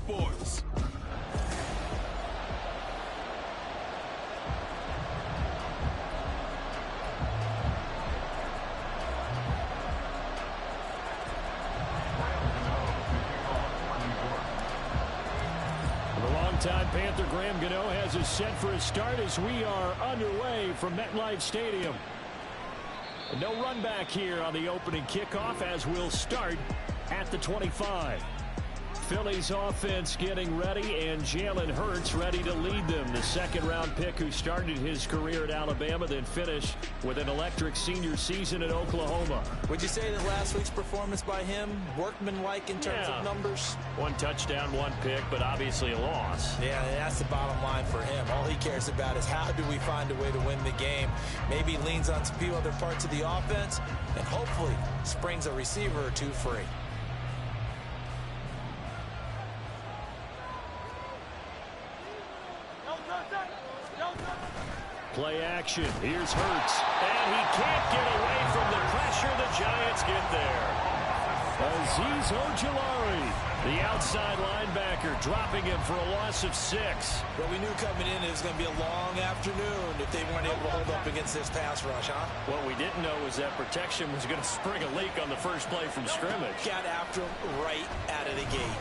Sports. Longtime Panther Graham Gano has us set for a start as we are underway from MetLife Stadium. No run back here on the opening kickoff as we'll start at the 25. Phillies offense getting ready, and Jalen Hurts ready to lead them. The second-round pick who started his career at Alabama, then finished with an electric senior season at Oklahoma. Would you say that last week's performance by him, workmanlike in terms of numbers? 1 touchdown, 1 pick, but obviously a loss. Yeah, that's the bottom line for him. All he cares about is how do we find a way to win the game. Maybe leans on a few other parts of the offense, and hopefully springs a receiver or two free. Play action. Here's Hurts. And he can't get away from the pressure. The Giants get there. Azeez Ojulari, the outside linebacker, dropping him for a loss of 6. Well, we knew coming in it was going to be a long afternoon if they weren't able to hold up against this pass rush, huh? What we didn't know was that protection was going to spring a leak on the first play from scrimmage. Got after him right out of the gate.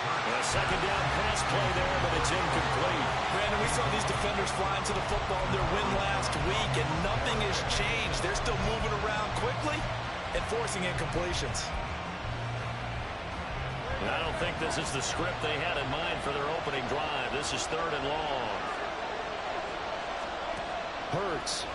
A second down pass play there, but it's incomplete. Brandon, we saw these defenders flying to the football in their win last week, and nothing has changed. They're still moving around quickly and forcing incompletions. And I don't think this is the script they had in mind for their opening drive. This is 3rd and long. Hurts.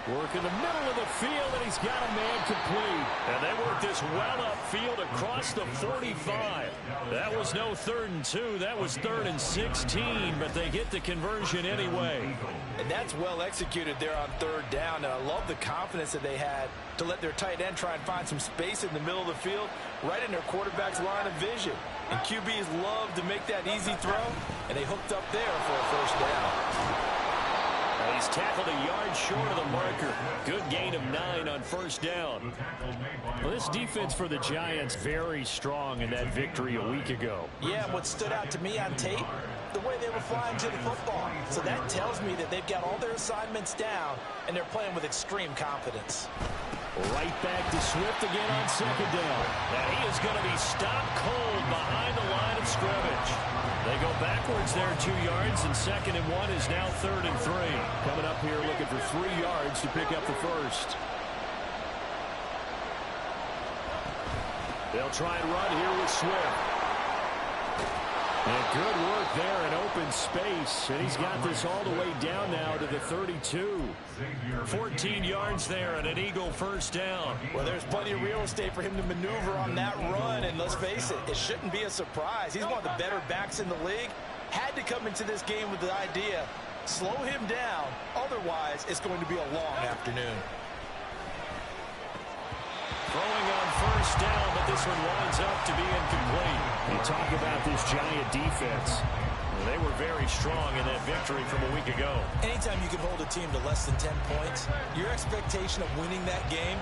Work in the middle of the field, and he's got a man complete. And they work this well upfield across the 45. That was no 3rd and 2. That was 3rd and 16, but they get the conversion anyway. And that's well executed there on 3rd down. And I love the confidence that they had to let their tight end try and find some space in the middle of the field, right in their quarterback's line of vision. And QBs love to make that easy throw, and they hooked up there for a 1st down. He's tackled a yard short of the marker. Good gain of 9 on 1st down. Well, this defense for the Giants very strong in that victory a week ago. Yeah, and what stood out to me on tape, the way they were flying to the football. So that tells me that they've got all their assignments down, and they're playing with extreme confidence. Right back to Swift again on 2nd down. And he is going to be stopped cold behind the line of scrimmage. They go backwards there 2 yards, and 2nd and 1 is now 3rd and 3. Coming up here looking for 3 yards to pick up the first. They'll try and run here with Swift. And good work there in open space. And he's got this all the way down now to the 32. 14 yards there and an Eagle 1st down. Well, there's plenty of real estate for him to maneuver on that run. And let's face it, it shouldn't be a surprise. He's one of the better backs in the league. Had to come into this game with the idea, slow him down. Otherwise, it's going to be a long afternoon. Throwing on 1st down, but this one winds up to be incomplete. You talk about this Giant defense. They were very strong in that victory from a week ago. Anytime you can hold a team to less than 10 points, your expectation of winning that game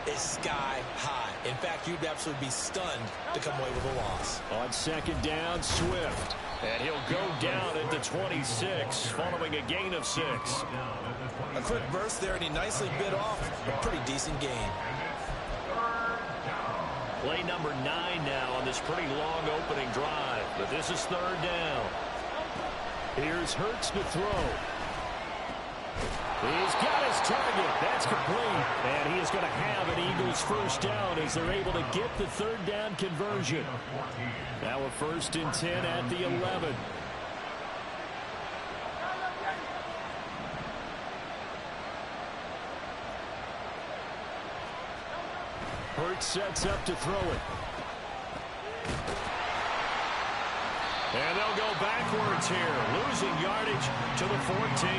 is sky high. In fact, you'd absolutely be stunned to come away with a loss. On 2nd down, Swift. And he'll go down at the 26, following a gain of 6. A quick burst there, and he nicely bit off a pretty decent gain. Play number 9 now on this pretty long opening drive. But this is 3rd down. Here's Hurts to throw. He's got his target. That's complete. And he is going to have an Eagles 1st down as they're able to get the 3rd down conversion. Now a 1st and 10 at the 11. Hurts sets up to throw it. And they'll go backwards here, losing yardage to the 14.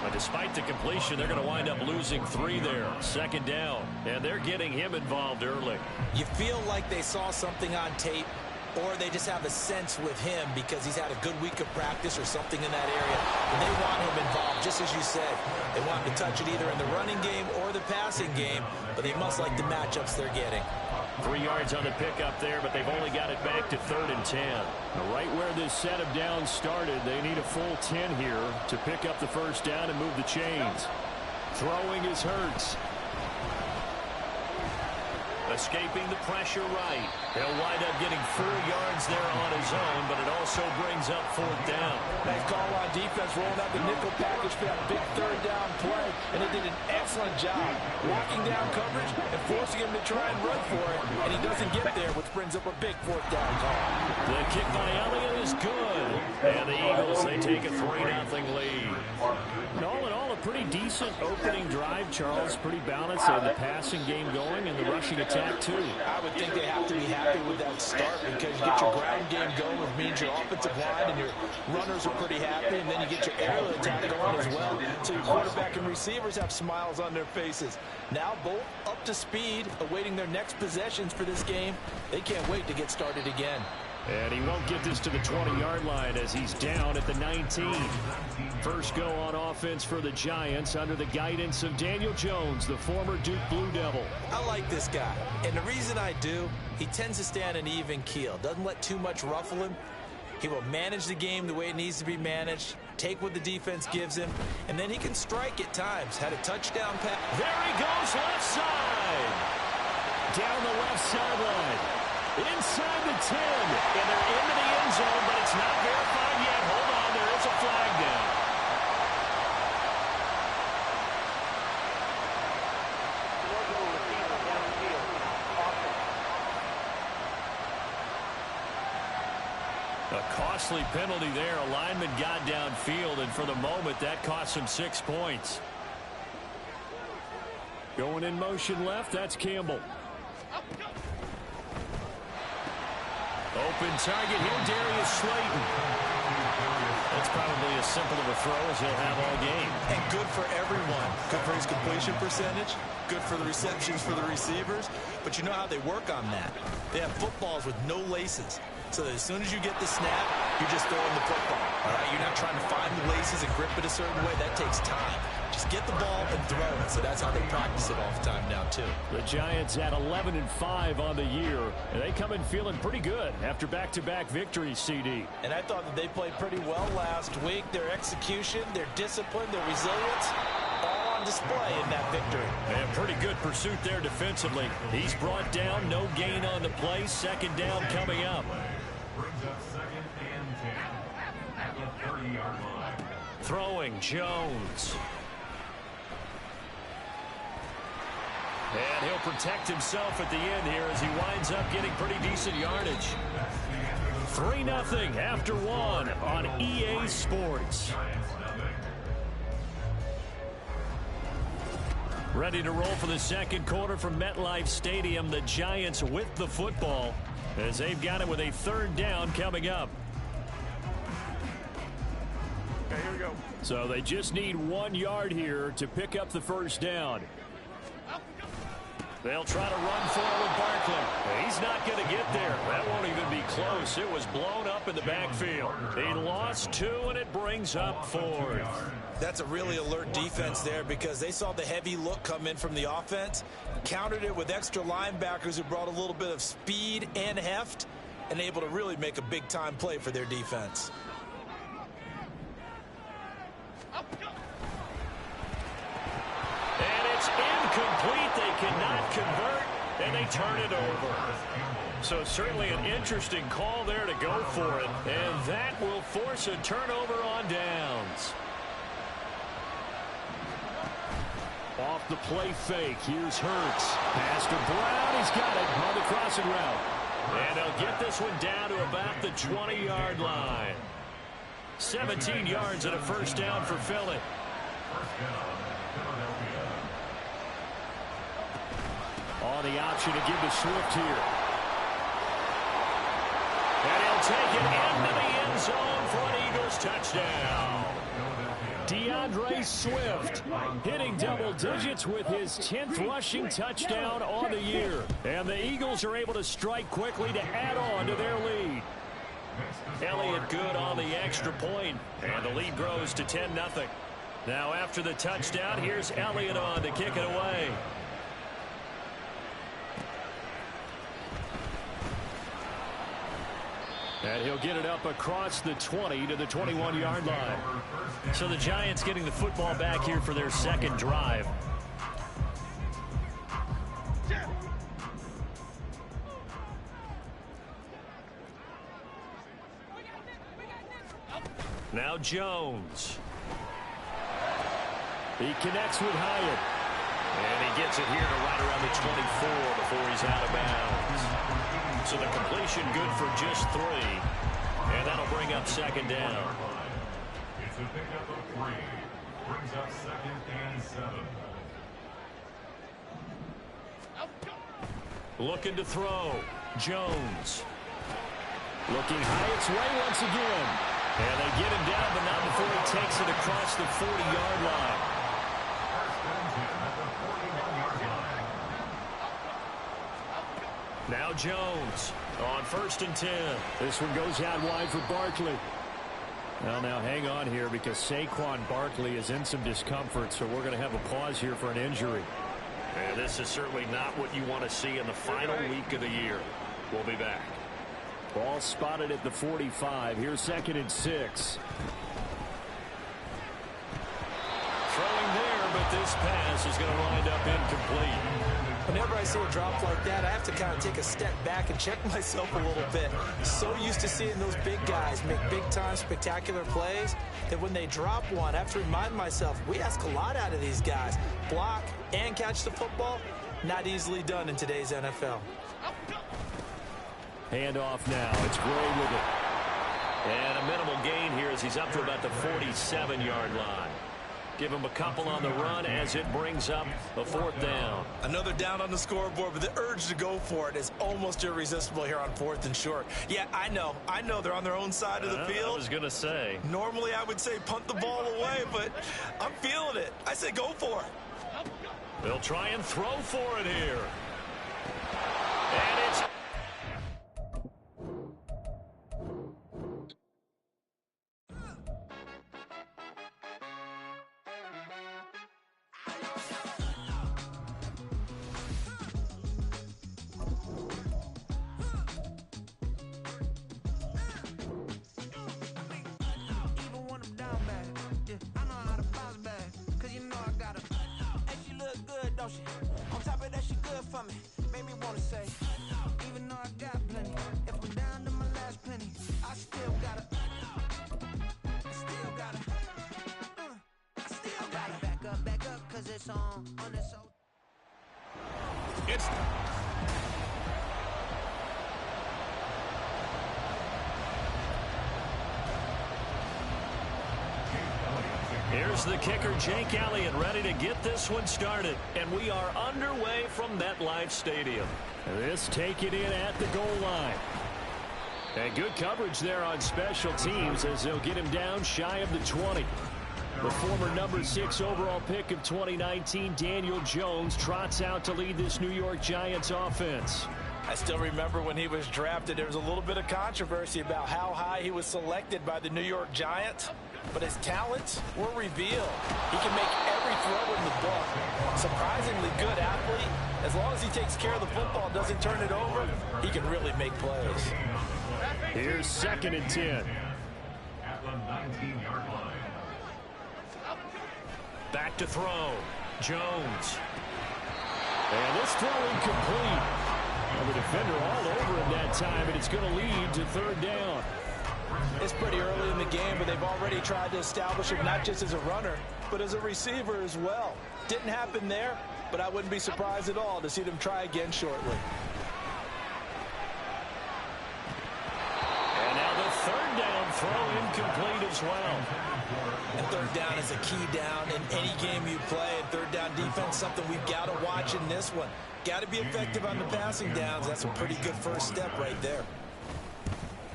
But despite the completion, they're going to wind up losing 3 there. 2nd down, and they're getting him involved early. You feel like they saw something on tape, or they just have a sense with him because he's had a good week of practice or something in that area. And they want him involved, just as you said. They want him to touch it either in the running game or the passing game, but they must like the matchups they're getting. 3 yards on the pickup there, but they've only got it back to 3rd and 10. Right where this set of downs started, they need a full 10 here to pick up the first down and move the chains. Throwing is Hurts. Escaping the pressure right. He'll wind up getting 4 yards there on his own, but it also brings up 4th down. Nice call on defense, rolling out the nickel package for that big 3rd down play, and they did an excellent job locking down coverage and forcing him to try and run for it, and he doesn't get there, which brings up a big 4th down call. The kick by Elliott is good, and the Eagles, they take a 3-0 lead. All in all, a pretty decent opening drive, Charles. Pretty balanced. They have the passing game going and the rushing attack, too. I would think they have to be happy with that start because you get your ground game going, which means your offensive line and your runners are pretty happy, and then you get your aerial attack going as well. So your quarterback and receivers have smiles on their faces. Now both up to speed, awaiting their next possessions for this game. They can't wait to get started again. And he won't get this to the 20-yard line as he's down at the 19. First go on offense for the Giants under the guidance of Daniel Jones, the former Duke Blue Devil. I like this guy, and the reason I do, he tends to stay on an even keel. Doesn't let too much ruffle him. He will manage the game the way it needs to be managed, take what the defense gives him, and then he can strike at times. Had a touchdown pass. There he goes, left side. Down the left sideline. Inside the 10, and they're into the end zone, but it's not verified yet. Hold on, there is a flag down. A costly penalty there. A lineman got downfield, and for the moment, that cost him 6 points. Going in motion left, that's Campbell. Open target here, Darius Slayton. That's probably as simple of a throw as he'll have all game. And good for everyone. Good for his completion percentage. Good for the receptions for the receivers. But you know how they work on that. They have footballs with no laces. So that as soon as you get the snap, you're just throwing the football. All right? You're not trying to find the laces and grip it a certain way. That takes time. Just get the ball and throw it. So that's how they practice it all the time now, too. The Giants at 11-5 on the year. And they come in feeling pretty good after back-to-back victories, CD. And I thought that they played pretty well last week. Their execution, their discipline, their resilience, all on display in that victory. And pretty good pursuit there defensively. He's brought down, no gain on the play. 2nd down coming up. Throwing Jones. And he'll protect himself at the end here as he winds up getting pretty decent yardage. 3-0 after 1 on EA Sports. Ready to roll for the second quarter from MetLife Stadium. The Giants with the football as they've got it with a 3rd down coming up. Okay, here we go. So they just need 1 yard here to pick up the first down. They'll try to run forward Barkley. He's not going to get there. That won't even be close. It was blown up in the backfield. He lost 2, and it brings up 4th. That's a really alert defense there because they saw the heavy look come in from the offense, countered it with extra linebackers who brought a little bit of speed and heft, and able to really make a big-time play for their defense. And it's incomplete. They cannot convert, and they turn it over. So certainly an interesting call there to go for it, and that will force a turnover on downs. Off the play fake. Here's Hurts. Pass to Brown. He's got it on the crossing route. And they'll get this one down to about the 20-yard line. 17 yards and a first down for Philly. On the option to give to Swift here. And he'll take it into the end zone for an Eagles touchdown. DeAndre Swift hitting double digits with his 10th rushing touchdown on the year. And the Eagles are able to strike quickly to add on to their lead. Elliott good on the extra point, and the lead grows to 10-0. Now after the touchdown, here's Elliott on to kick it away. And he'll get it up across the 20 to the 21-yard line. So the Giants getting the football back here for their second drive. Now Jones. He connects with Hyatt. And he gets it here to right around the 24 before he's out of bounds. So the completion good for just 3. And that'll bring up second down. It's a pickup of 3. Brings up 2nd and 7. Looking to throw. Jones. Looking Hyatt's way once again. And they get him down, but not before he takes it across the 40-yard line. Now Jones on 1st and 10. This one goes out wide for Barkley. Well, now hang on here because Saquon Barkley is in some discomfort, so we're going to have a pause here for an injury. And this is certainly not what you want to see in the final week of the year. We'll be back. Ball spotted at the 45. Here's 2nd and 6. Throwing there, but this pass is going to wind up incomplete. Whenever I see a drop like that, I have to kind of take a step back and check myself a little bit. So used to seeing those big guys make big-time spectacular plays that when they drop one, I have to remind myself, we ask a lot out of these guys. Block and catch the football, not easily done in today's NFL. Handoff now. It's Gray with it. And a minimal gain here as he's up to about the 47-yard line. Give him a couple on the run as it brings up a 4th down. Another down on the scoreboard, but the urge to go for it is almost irresistible here on 4th and short. Yeah, I know they're on their own side of the field. I was going to say. Normally I would say punt the ball away, but I'm feeling it. I say go for it. They'll try and throw for it here. And it's... On top of that, she good for me. Made me wanna say, even though I got plenty, if I'm down to my last penny, I still gotta back up, cause it's on this old. It's... Here's the kicker, Jake Elliott, ready to get this one started. And we are underway from MetLife Stadium. This taken in at the goal line. And good coverage there on special teams as they'll get him down shy of the 20. The former number 6 overall pick of 2019, Daniel Jones, trots out to lead this New York Giants offense. I still remember when he was drafted, there was a little bit of controversy about how high he was selected by the New York Giants. But his talents were revealed. He can make every throw in the book. Surprisingly good athlete. As long as he takes care of the football, doesn't turn it over, he can really make plays. Here's 2nd and 10. At the 19-yard line. Back to throw. Jones. And this throw incomplete. And the defender all over him that time, and it's going to lead to 3rd down. It's pretty early in the game, but they've already tried to establish him not just as a runner, but as a receiver as well. Didn't happen there, but I wouldn't be surprised at all to see them try again shortly. And now the 3rd down throw incomplete as well. And 3rd down is a key down in any game you play. And 3rd down defense, something we've got to watch in this one. Got to be effective on the passing downs. That's a pretty good first step right there.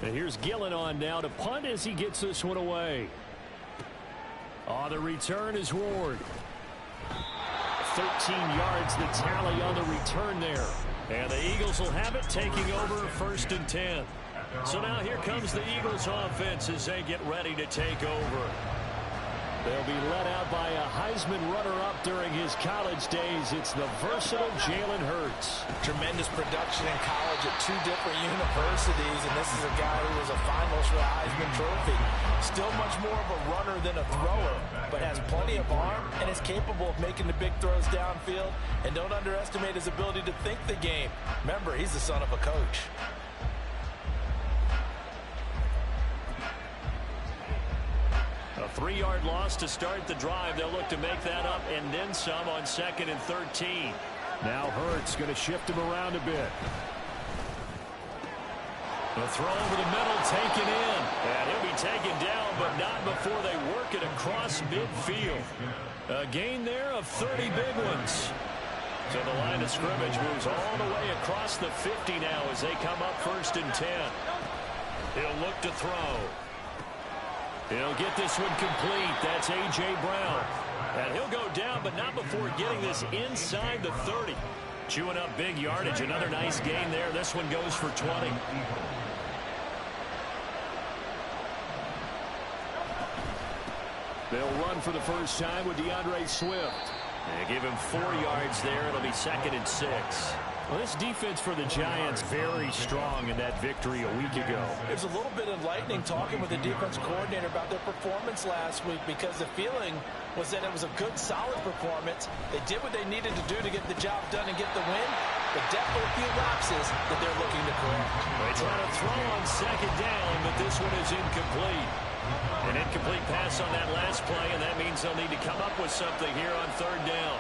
And here's Gillen on now to punt as he gets this one away. On the return is Ward. 13 yards the tally on the return there. And the Eagles will have it, taking over 1st and 10. So now here comes the Eagles offense as they get ready to take over. They'll be led out by a Heisman runner-up during his college days. It's the versatile Jalen Hurts. Tremendous production in college at 2 different universities, and this is a guy who was a finalist for the Heisman Trophy. Still much more of a runner than a thrower, but has plenty of arm and is capable of making the big throws downfield. And don't underestimate his ability to think the game. Remember, he's the son of a coach. A 3-yard loss to start the drive. They'll look to make that up and then some on 2nd and 13. Now Hurts going to shift him around a bit. The throw over the middle taken in. And he'll be taken down, but not before they work it across midfield. A gain there of 30 big ones. So the line of scrimmage moves all the way across the 50 now as they come up 1st and 10. He'll look to throw. He'll get this one complete. That's A.J. Brown. And he'll go down, but not before getting this inside the 30. Chewing up big yardage. Another nice gain there. This one goes for 20. They'll run for the first time with DeAndre Swift. They give him 4 yards there. It'll be 2nd and 6. Well, this defense for the Giants very strong in that victory a week ago. It was a little bit enlightening talking with the defense coordinator about their performance last week, because the feeling was that it was a good, solid performance. They did what they needed to do to get the job done and get the win, but definitely a few lapses that they're looking to correct. They try to throw on 2nd down, but this one is incomplete. An incomplete pass on that last play, and that means they'll need to come up with something here on 3rd down.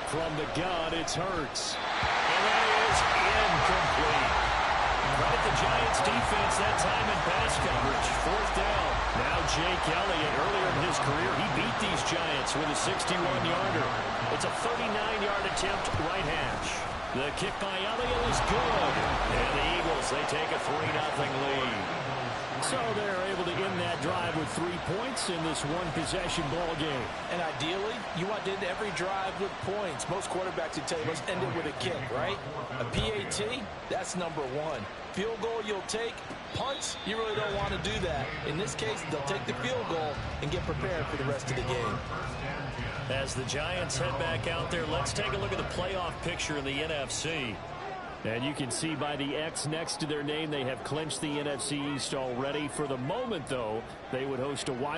From the gun, it's Hurts. And that is incomplete. Credit the Giants defense that time in pass coverage. 4th down. Now Jake Elliott, earlier in his career, he beat these Giants with a 61-yarder. It's a 39-yard attempt, right hash. The kick by Elliott is good. And the Eagles, they take a 3-0 lead. So they're able to end that drive with 3 points in this one-possession ball game. And ideally, you want to end every drive with points. Most quarterbacks would tell you, let's end it with a kick, right? A PAT, that's number 1. Field goal you'll take. Punts, you really don't want to do that. In this case, they'll take the field goal and get prepared for the rest of the game. As the Giants head back out there, let's take a look at the playoff picture in the NFC. And you can see by the X next to their name, they have clinched the NFC East already. For the moment, though, they would host a wild